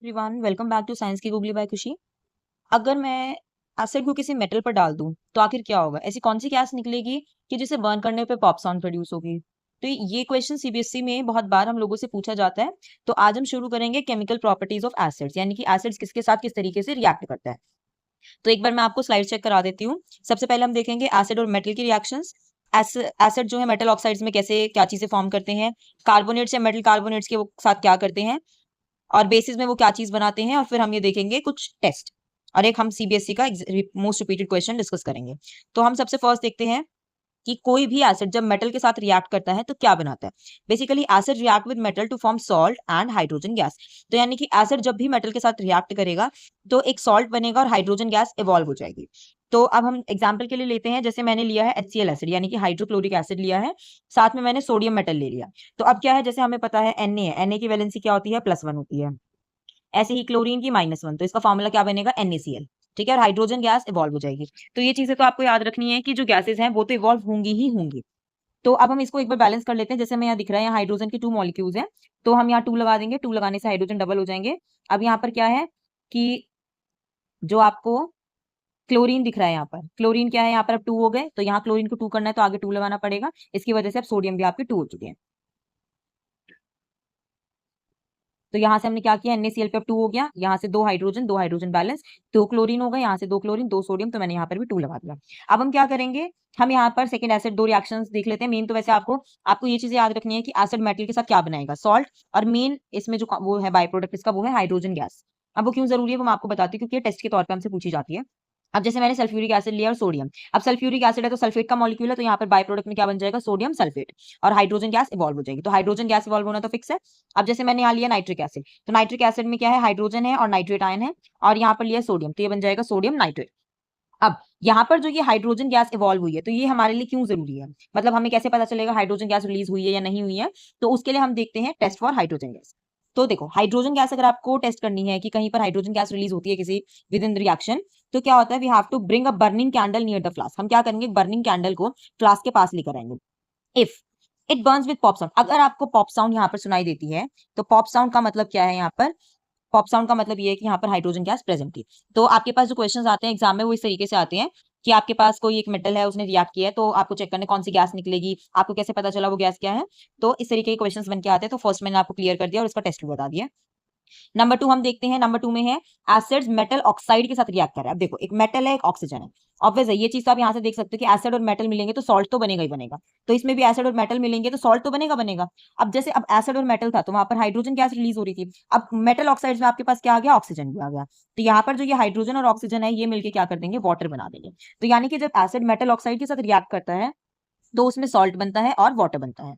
Everyone, welcome back to science की googly by Khushi. अगर मैं एसिड को किसी मेटल पर डाल दूं तो आखिर क्या होगा? ऐसी कौन सी गैस निकलेगी कि जिसे बर्न करने पे पॉप साउंड प्रोड्यूस होगी? तो ये क्वेश्चन सीबीएसई में बहुत बार हम लोगों से पूछा जाता है। तो आज हम शुरू करेंगे केमिकल प्रॉपर्टीज ऑफ एसिड्स, यानी कि एसिड्स किसके साथ किस तरीके से रिएक्ट करता है। तो एक बार मैं आपको स्लाइड चेक करा देती हूँ। सबसे पहले हम देखेंगे एसिड और मेटल की रिएक्शंस। एसिड जो है मेटल ऑक्साइड्स में कैसे क्या चीजें फॉर्म करते हैं, कार्बोनेट्स या मेटल कार्बोनेट्स के साथ क्या करते हैं, और बेसिस में वो क्या चीज बनाते हैं, और फिर हम ये देखेंगे कुछ टेस्ट, और एक हम सीबीएसई का मोस्ट रिपीटेड क्वेश्चन डिस्कस करेंगे। तो हम सबसे फर्स्ट देखते हैं कि कोई भी एसिड जब मेटल के साथ रिएक्ट करता है तो क्या बनाता है। Basically acid react with metal to form salt and hydrogen gas. तो यानी कि एसिड जब भी मेटल के साथ रिएक्ट करेगा तो एक सॉल्ट बनेगा और हाइड्रोजन गैस इवॉल्व हो जाएगी। तो अब हम एग्जांपल के लिए लेते हैं, जैसे मैंने लिया है HCl एसिड यानी कि हाइड्रोक्लोरिक एसिड लिया है, साथ में मैंने सोडियम मेटल ले लिया। तो अब क्या है, जैसे हमें पता है Na है, Na की वैलेंसी क्या होती है, +1 होती है। ऐसे ही क्लोरीन की -1, तो इसका फॉर्मूला क्या बनेगा, NaCl। ठीक है, और हाइड्रोजन गैस इवॉल्व हो जाएगी। तो ये चीजें तो आपको याद रखनी है कि जो गैसेस हैं वो तो इवॉल्व होंगी ही होंगी। तो अब हम इसको एक बार बैलेंस कर लेते हैं। जैसे हमें यहाँ दिख रहा है, यहाँ हाइड्रोजन के 2 मॉलिक्यूल्स हैं, तो हम यहाँ 2 लगा देंगे। 2 लगाने से हाइड्रोजन डबल हो जाएंगे। अब यहाँ पर क्या है कि जो आपको क्लोरीन दिख रहा है, यहाँ पर क्लोरीन क्या है, यहाँ पर अब 2 हो गए, तो यहाँ क्लोरीन को 2 करना है तो आगे 2 लगाना पड़ेगा। इसकी वजह से अब सोडियम भी आपके 2 हो चुके हैं। तो यहाँ से हमने क्या किया, NaCl पे अब 2 हो गया, यहाँ से 2 हाइड्रोजन बैलेंस, 2 क्लोरीन हो गए, यहाँ से 2 क्लोरीन 2 सोडियम, तो मैंने यहाँ पर भी 2 लगा दिया। अब हम क्या करेंगे, हम यहाँ पर सेकंड एसिड 2 रिएक्शंस देख लेते हैं। मेन तो वैसे आपको ये चीजें याद रखनी है कि एसिड मेटल के साथ क्या बनाएगा, सॉल्ट, और मेन इसमें जो वो है बाय प्रोडक्ट इसका, वो है हाइड्रोजन गैस। अब वो क्यों जरूरी है वो मैं आपको बताती हूँ, क्योंकि ये टेस्ट के तौर पर हमसे पूछी जाती है। अब जैसे मैंने सल्फ्यूरिक एसिड लिया और सोडियम। अब सल्फ्यूरिक एसिड है तो सल्फेट का मॉलिक्यूल है, तो यहाँ पर बाय प्रोडक्ट में क्या बन जाएगा, सोडियम सल्फेट, और हाइड्रोजन गैस इवॉल्व हो जाएगी। तो हाइड्रोजन गैस इवॉल्व होना तो फिक्स है। अब जैसे मैंने यहाँ लिया नाइट्रिक एसिड, तो नाइट्रिक एसिड में क्या है, हाइड्रोजन है और नाइट्रेट आयन है, और यहाँ पर लिया सोडियम, तो ये बन जाएगा सोडियम नाइट्रेट। अब यहाँ पर जो ये हाइड्रोजन गैस इवॉल्व हुई है, तो ये हमारे लिए क्यों जरूरी है, मतलब हमें कैसे पता चलेगा हाइड्रोजन गैस रिलीज हुई है या नहीं हुई है। तो उसके लिए हम देखते हैं टेस्ट फॉर हाइड्रोजन गैस। तो देखो, हाइड्रोजन गैस अगर आपको टेस्ट करनी है कि कहीं पर हाइड्रोजन गैस रिलीज होती है किसी विद इन रिएक्शन, तो क्या होता है, we have to bring a burning candle near the flask. हम क्या करेंगे, बर्निंग कैंडल को फ्लास्क के पास लेकर आएंगे। If it Burns with pop sound, अगर आपको पॉप साउंड यहाँ पर सुनाई देती है, तो पॉप साउंड का मतलब क्या है, यहाँ पर पॉप साउंड का मतलब ये है कि यहाँ पर हाइड्रोजन गैस प्रेजेंट थी। तो आपके पास जो क्वेश्चंस आते हैं एग्जाम में वो इस तरीके से आते हैं कि आपके पास कोई एक मेटल है, उसने रिएक्ट किया है, तो आपको चेक करने कौन सी गैस निकलेगी, आपको कैसे पता चला वो गैस क्या है। तो इस तरीके के क्वेश्चंस बन के आते हैं। तो फर्स्ट मैंने आपको क्लियर कर दिया और इसका टेस्ट भी बता दिया। नंबर 2 हम देखते हैं। नंबर 2 में है एसिड्स मेटल ऑक्साइड के साथ रिएक्ट कर रहा है। अब देखो, एक मेटल है एक ऑक्सीजन है, ऑब्वियस है ये चीज। तो आप यहाँ से देख सकते हो कि एसिड और मेटल मिलेंगे तो सॉल्ट तो बनेगा ही बनेगा। तो इसमें भी एसिड और मेटल मिलेंगे तो सॉल्ट तो बनेगा बनेगा। अब जैसे अब एसिड और मेटल था तो वहां पर हाइड्रोजन गैस रिलीज हो रही थी। अब मेटल ऑक्साइड में आपके पास क्या आ गया, ऑक्सीजन भी आ गया। तो यहाँ पर जो ये हाइड्रोजन और ऑक्सीजन है ये मिलकर क्या कर देंगे, वाटर बना देंगे। तो यानी कि जब एसिड मेटल ऑक्साइड के साथ रिएक्ट करता है तो उसमें सॉल्ट बनता है और वाटर बनता है।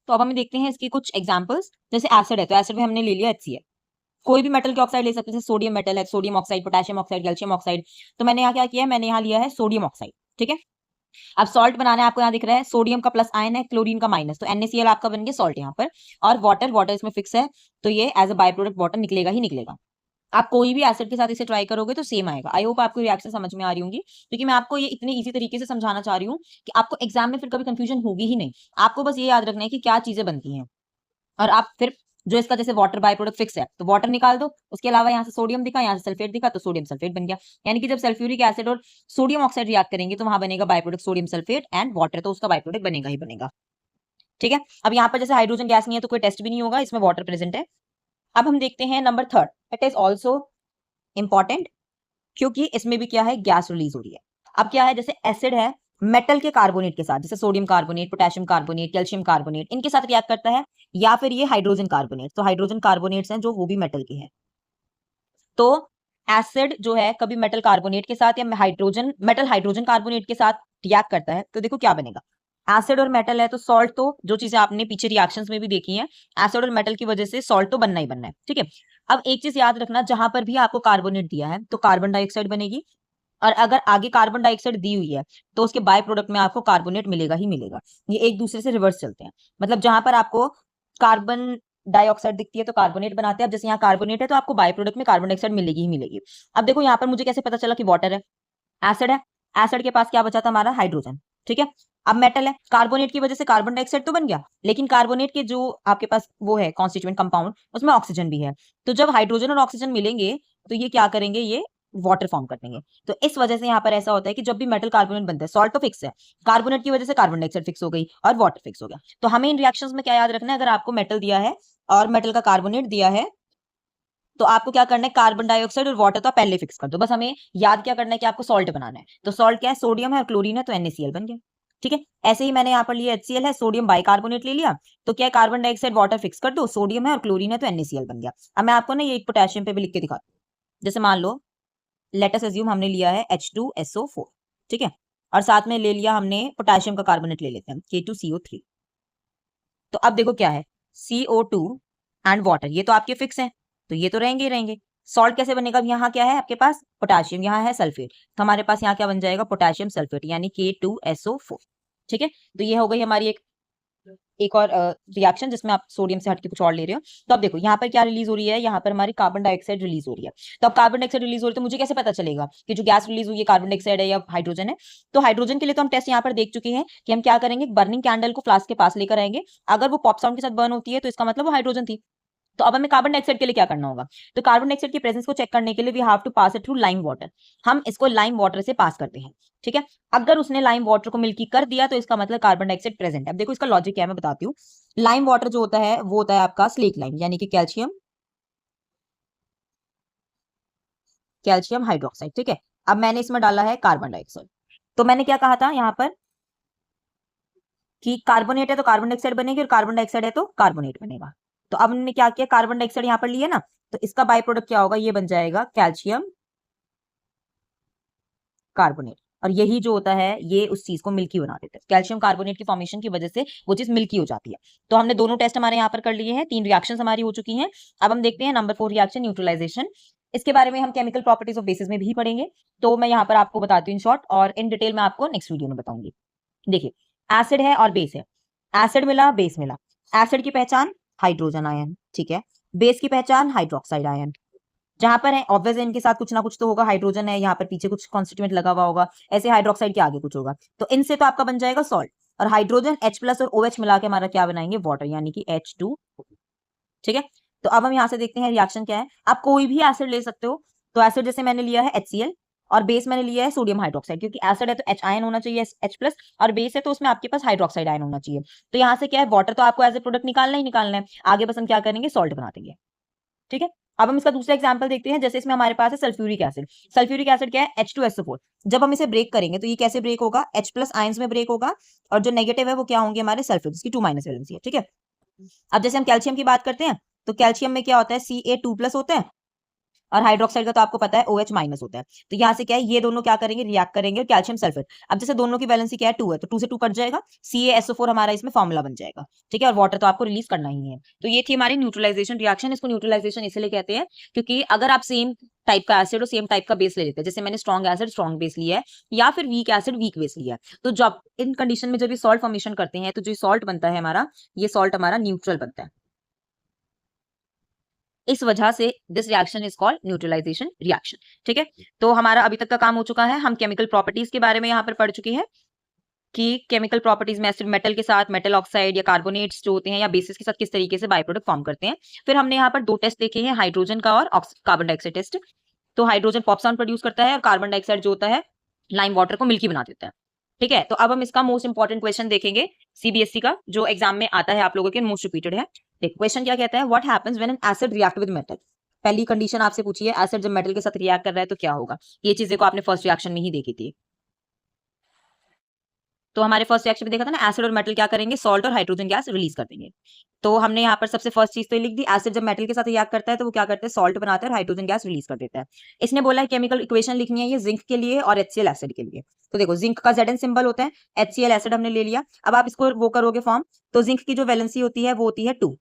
तो अब हमें देखते हैं इसकी कुछ एग्जांपल्स। जैसे एसिड है तो एसिड में हमने ले लिया HCl। कोई भी मेटल के ऑक्साइड ले सकते हैं, जैसे सोडियम मेटल है, sodium oxide, potassium oxide, calcium oxide. तो मैंने यहाँ क्या किया है, मैंने यहाँ लिया है सोडियम ऑक्साइड। ठीक है, अब सॉल्ट बनाना है, आपको यहाँ दिख रहा है सोडियम का प्लस आयन है, क्लोरीन का माइनस, तो NaCl आपका बन गया सॉल्ट यहाँ पर। और वाटर, वाटर इसमें फिक्स है, तो ये as a by product water निकलेगा ही निकलेगा। आप कोई भी एसिड के साथ इसे ट्राई करोगे तो सेम आएगा। आई होप आपको रिएक्शन समझ में आ रही होंगी, क्योंकि मैं आपको ये इतने इजी तरीके से समझाना चाह रही हूँ कि आपको एग्जाम में फिर कभी कंफ्यूजन होगी ही नहीं। आपको बस ये याद रखना है कि क्या चीजें बनती हैं, और आप फिर जो इसका जैसे वाटर बाय प्रोडक्ट फिक्स है तो वाटर निकाल दो। उसके अलावा यहाँ से सोडियम दिखा, यहाँ से सल्फेट दिखा, तो सोडियम सल्फेट बन गया। यानी कि जब सल्फ्यूरिक एसिड और सोडियम ऑक्साइड रिएक्ट करेंगे तो वहां बनेगा by product sodium sulphate and water, तो उसका बाय प्रोडक्ट बनेगा ही बनेगा। ठीक है, अब यहाँ पर जैसे हाइड्रोजन गैस नहीं है तो कोई टेस्ट भी नहीं होगा, इसमें वाटर प्रेजेंट है। अब हम देखते हैं number 3, it is also important, क्योंकि इसमें भी क्या है, गैस रिलीज हो रही है। अब क्या है, जैसे एसिड है मेटल के कार्बोनेट के साथ, जैसे sodium carbonate, potassium carbonate, calcium carbonate, इनके साथ रिएक्ट करता है, या फिर ये हाइड्रोजन कार्बोनेट, तो हाइड्रोजन कार्बोनेट्स हैं जो वो भी मेटल के हैं। तो एसिड जो है कभी मेटल कार्बोनेट के साथ या हाइड्रोजन मेटल हाइड्रोजन कार्बोनेट के साथ रिएक्ट करता है, तो देखो क्या बनेगा। एसिड और मेटल है तो सॉल्ट, तो जो चीजें आपने पीछे रिएक्शंस में भी देखी हैं, एसिड और मेटल की वजह से सॉल्ट तो बनना ही बनना है। ठीक है, अब एक चीज याद रखना, जहां पर भी आपको कार्बोनेट दिया है तो कार्बन डाइऑक्साइड बनेगी, और अगर आगे कार्बन डाइऑक्साइड दी हुई है तो उसके बाय प्रोडक्ट में आपको कार्बोनेट मिलेगा ही मिलेगा। ये एक दूसरे से रिवर्स चलते हैं। मतलब जहां पर आपको कार्बन डाइऑक्साइड दिखती है तो कार्बोनेट बनाते हैं। अब जैसे यहाँ कार्बोनेट है तो आपको बाय प्रोडक्ट में कार्बन डाइऑक्साइड मिलेगी ही मिलेगी। अब देखो यहाँ पर मुझे कैसे पता चला कि वाटर है, एसिड है, एसिड के पास क्या बचा था हमारा, हाइड्रोजन। ठीक है, अब मेटल है, कार्बोनेट की वजह से कार्बन डाइऑक्साइड तो बन गया, लेकिन कार्बोनेट के जो आपके पास वो है कॉन्स्टिट्यूएंट कंपाउंड, उसमें ऑक्सीजन भी है। तो जब हाइड्रोजन और ऑक्सीजन मिलेंगे तो ये क्या करेंगे, ये वाटर फॉर्म कर देंगे। तो इस वजह से यहाँ पर ऐसा होता है कि जब भी मेटल कार्बोनेट बनता है, सॉल्ट तो फिक्स है, कार्बोनेट की वजह से कार्बन डाइऑक्साइड फिक्स हो गई और वाटर फिक्स हो गया। तो हमें इन रिएक्शंस में क्या याद रखना है, अगर आपको मेटल दिया है और मेटल का कार्बोनेट दिया है तो आपको क्या करना है, कार्बन डाइऑक्साइड और वाटर तो आप पहले फिक्स कर दो, बस हमें याद क्या करना है कि आपको सॉल्ट बनाना है। तो सॉल्ट क्या है, सोडियम है और क्लोरीन है, तो NaCl बन गया। ठीक है, ऐसे ही मैंने यहाँ पर लिया HCl है, सोडियम बाइकार्बोनेट ले लिया, तो क्या है, कार्बन डाइऑक्साइड वाटर फिक्स कर दो, सोडियम है और क्लोरीन है, तो NaCl बन गया। अब मैं आपको ना ये एक पोटेशियम पे भी लिख के दिखाती हूँ। जैसे मान लो, लेट अस अज्यूम हमने लिया है H2SO4, ठीक है, और साथ में ले लिया हमने पोटेशियम का कार्बोनेट ले लेते हैं K2CO3। तो अब देखो क्या है, CO2 एंड वाटर, ये तो आपके फिक्स हैं, तो ये तो रहेंगे ही रहेंगे। सॉल्ट कैसे बनेगा, यहाँ क्या है आपके पास पोटेशियम, यहाँ है सल्फेट, तो हमारे पास यहाँ क्या बन जाएगा, पोटेशियम सल्फेट यानी K2SO4। ठीक है, तो ये हो गई हमारी एक और रिएक्शन जिसमें आप सोडियम से हटके कुछ और ले रहे हो। तो अब देखो यहाँ पर क्या रिलीज हो रही है, यहाँ पर हमारी कार्बन डाइऑक्साइड रिलीज हो रही है। तो अब कार्बन डाइऑक्साइड रिलीज हो रही है, तो मुझे कैसे पता चलेगा कि जो गैस रिलीज हुई है कार्बन डाइऑक्साइड है या हाइड्रोजन है। तो हाइड्रोजन के लिए तो हम टेस्ट यहाँ पर देख चुके हैं कि हम क्या करेंगे, बर्निंग कैंडल को फ्लास्क के पास लेकर आएंगे, अगर वो पॉप साउंड के साथ बर्न होती है तो इसका मतलब वो हाइड्रोजन थी। तो अब हमें कार्बन डाइऑक्साइड के लिए क्या करना होगा, तो कार्बन डाइऑक्साइड की प्रेजेंस को चेक करने के लिए we have to pass it through lime water. हम इसको लाइम वाटर से पास करते हैं। ठीक है, अगर उसने लाइम वाटर को मिल्की कर दिया तो इसका मतलब कार्बन डाइऑक्साइड प्रेजेंट है। अब देखो इसका लॉजिक क्या है, मैं बताती हूँ। लाइम वाटर जो होता है वो होता है आपका स्लेक लाइम, यानी कि कैल्शियम कैल्शियम हाइड्रोक्साइड। ठीक है, अब मैंने इसमें डाला है कार्बन डाइऑक्साइड। तो मैंने क्या कहा था यहाँ पर कि कार्बोनेट है तो कार्बन डाइऑक्साइड बनेगी और कार्बन डाइऑक्साइड है तो कार्बोनेट बनेगा। तो अब हमने क्या किया, कार्बन डाइऑक्साइड यहाँ पर लिया ना, तो इसका बाई प्रोडक्ट क्या होगा, ये बन जाएगा कैल्शियम कार्बोनेट। और यही जो होता है ये उस चीज को मिल्की बना देता है, कैल्शियम कार्बोनेट की फॉर्मेशन की वजह से वो चीज मिल्की हो जाती है। तो हमने दोनों टेस्ट हमारे यहाँ पर कर लिए हैं, 3 रिएक्शंस हमारी हो चुकी हैं। अब हम देखते हैं नंबर 4 रिएक्शन न्यूट्रलाइजेशन। इसके बारे में हम केमिकल प्रॉपर्टीज ऑफ बेसिस में भी पढ़ेंगे, तो मैं यहाँ पर आपको बताती हूँ इन शॉर्ट, और इन डिटेल में आपको नेक्स्ट वीडियो में बताऊंगी। देखिए, एसिड है और बेस है, एसिड मिला बेस मिला। एसिड की पहचान हाइड्रोजन आयन, ठीक है, बेस की पहचान हाइड्रोक्साइड आयन। जहां पर है ऑब्वियस इनके साथ कुछ ना कुछ तो होगा, हाइड्रोजन है यहाँ पर पीछे कुछ कॉन्स्टिट्यूएंट लगा हुआ होगा, ऐसे हाइड्रोक्साइड के आगे कुछ होगा, तो इनसे तो आपका बन जाएगा सॉल्ट। और हाइड्रोजन H प्लस और OH मिला के हमारा क्या बनाएंगे, वाटर, यानी कि H2। ठीक है, तो अब हम यहाँ से देखते हैं रिएक्शन क्या है। आप कोई भी एसिड ले सकते हो, तो एसिड जैसे मैंने लिया है HCl और बेस मैंने लिया है सोडियम हाइड्रोक्साइड, क्योंकि एसिड है तो H आयन होना चाहिए H प्लस, और बेस है तो उसमें आपके पास हाइड्रोक्साइड आयन होना चाहिए। तो यहाँ से क्या है, वाटर तो आपको एज ए प्रोडक्ट निकालना ही निकालना है, आगे बस हम क्या करेंगे, सॉल्ट बना देंगे। ठीक है, अब हम इसका दूसरा एग्जांपल देखते हैं। जैसे इसमें हमारे पास है सल्फ्यूरिक एसिड। सल्फ्यूरिक एसिड क्या है, H2SO4। जब हम इसे ब्रेक करेंगे तो ये कैसे ब्रेक होगा, H प्लस आयंस में ब्रेक होगा, और जो नेगेटिव है वो क्या होंगे, हमारे सल्फर, जिसकी 2 माइनस वैलेंसी है। ठीक है, अब जैसे हम कैल्शियम की बात करते हैं, तो कैल्शियम में क्या होता है, Ca2 प्लस होता है, और हाइड्रोक्साइड का तो आपको पता है OH माइनस होता है। तो यहाँ से क्या है, ये दोनों क्या करेंगे, रिएक्ट करेंगे, और कैल्शियम सल्फर। अब जैसे दोनों की वैलेंसी क्या है, 2 है, तो 2 से 2 कट जाएगा, CaSO4 हमारा इसमें फॉर्मूला बन जाएगा। ठीक है, और वाटर तो आपको रिलीज करना ही है। तो ये थी हमारी न्यूट्रलाइजेशन रिएक्शन। इसको न्यूट्रलाइजेशन इसलिए कहते हैं क्योंकि अगर आप सेम टाइप का एसिड और सेम टाइप का बेस ले लेते हैं, जैसे मैंने स्ट्रॉन्ग एसिड स्ट्रॉन्ग बेस लिया है, या फिर वीक एसिड वीक बेस लिया है, तो जब इन कंडीशन में जब ये सॉल्ट फॉर्मेशन करते हैं, तो जो सॉल्ट बनता है हमारा, ये सॉल्ट हमारा न्यूट्रल बनता है। इस वजह से this reaction is called neutralisation reaction. ठीक है, तो हमारा अभी तक का काम हो चुका है। हम केमिकल प्रॉपर्टीज के बारे में यहाँ पर पढ़ चुके हैं कि केमिकल प्रॉपर्टीज में एसिड मेटल के साथ मेटल ऑक्साइड या कार्बोनेट्स जो होते हैं या बेसिस के साथ किस तरीके से बाय प्रोडक्ट फॉर्म करते हैं। फिर हमने यहाँ पर 2 टेस्ट देखे हैं, हाइड्रोजन का और कार्बन डाइऑक्साइड टेस्ट। तो हाइड्रोजन पॉप साउंड प्रोड्यूस करता है और कार्बन डाइऑक्साइड जो होता है लाइम वाटर को मिल्की बना देता है। ठीक है, तो अब हम इसका मोस्ट इंपॉर्टेंट क्वेश्चन देखेंगे CBSE का, जो एग्जाम में आता है आप लोगों के, मोस्ट रिपीटेड है। देखो क्वेश्चन क्या कहता है, what happens when an acid react with metal. पहली कंडीशन आपसे पूछी है, एसिड जब मेटल के साथ रिएक्ट कर रहा है तो क्या होगा। ये चीजें को आपने फर्स्ट रिएक्शन में ही देखी थी। तो हमारे फर्स्ट रिएक्शन में देखा था ना, एसिड और मेटल क्या करेंगे, सॉल्ट और हाइड्रोजन गैस रिलीज कर देंगे। तो हमने यहाँ पर सबसे फर्स्ट चीज तो लिख दी, एसिड जब मेटल के साथ रिएक्ट करता है तो वो क्या करता है, सॉल्ट बनाता है और हाइड्रोजन गैस रिलीज कर देता है। इसने बोला है केमिकल इक्वेशन लिखनी है ये जिंक के लिए और HCl एसिड के लिए। तो देखो जिंक का Zn सिंबल होता है, HCl एसिड हमने ले लिया। अब आप इसको वो करोगे फॉर्म, तो जिंक की जो वैलेंसी होती है वो होती है 2,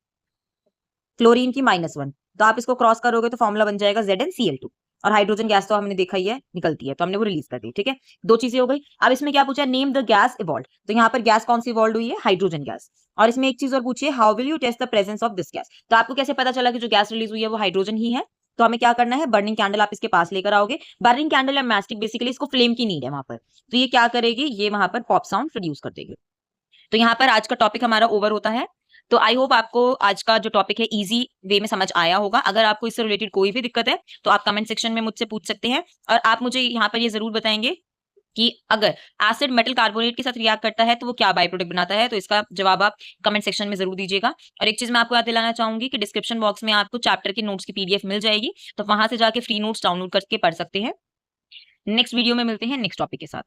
क्लोरीन की -1, तो आप इसको क्रॉस करोगे तो फॉर्मूला बन जाएगा ZnCl2। और हाइड्रोजन गैस तो हमने देखा ही है निकलती है, तो हमने वो रिलीज कर दी। ठीक है, 2 चीजें हो गई। अब इसमें क्या पूछा, नेम द गैस इवॉल्व। तो यहाँ पर गैस कौन सी इवॉल्व हुई है, हाइड्रोजन गैस। और इसमें एक चीज और पूछिए, how will you test the presence of this gas. तो आपको कैसे पता चला कि जो गैस रिलीज हुई है वो हाइड्रोजन ही है। तो हमें क्या करना है, बर्निंग कैंडल आप इसके पास लेकर आओगे। बर्निंग कैंडल या मैस्टिक बेसिकली इसको फ्लेम की नीड है वहां पर, तो ये क्या करेगी, ये वहां पर पॉप साउंड प्रोड्यूस कर देगी। तो यहाँ पर आज का टॉपिक हमारा ओवर होता है। तो आई होप आपको आज का जो टॉपिक है इजी वे में समझ आया होगा। अगर आपको इससे रिलेटेड कोई भी दिक्कत है तो आप कमेंट सेक्शन में मुझसे पूछ सकते हैं, और आप मुझे यहाँ पर ये जरूर बताएंगे कि अगर एसिड मेटल कार्बोनेट के साथ रिएक्ट करता है तो वो क्या बाय प्रोडक्ट बनाता है। तो इसका जवाब आप कमेंट सेक्शन में जरूर दीजिएगा। और एक चीज मैं आपको याद दिलाना चाहूंगी कि डिस्क्रिप्शन बॉक्स में आपको चैप्टर के नोट्स की पीडीएफ मिल जाएगी, तो वहां से जाके फ्री नोट्स डाउनलोड करके पढ़ सकते हैं। नेक्स्ट वीडियो में मिलते हैं नेक्स्ट टॉपिक के साथ।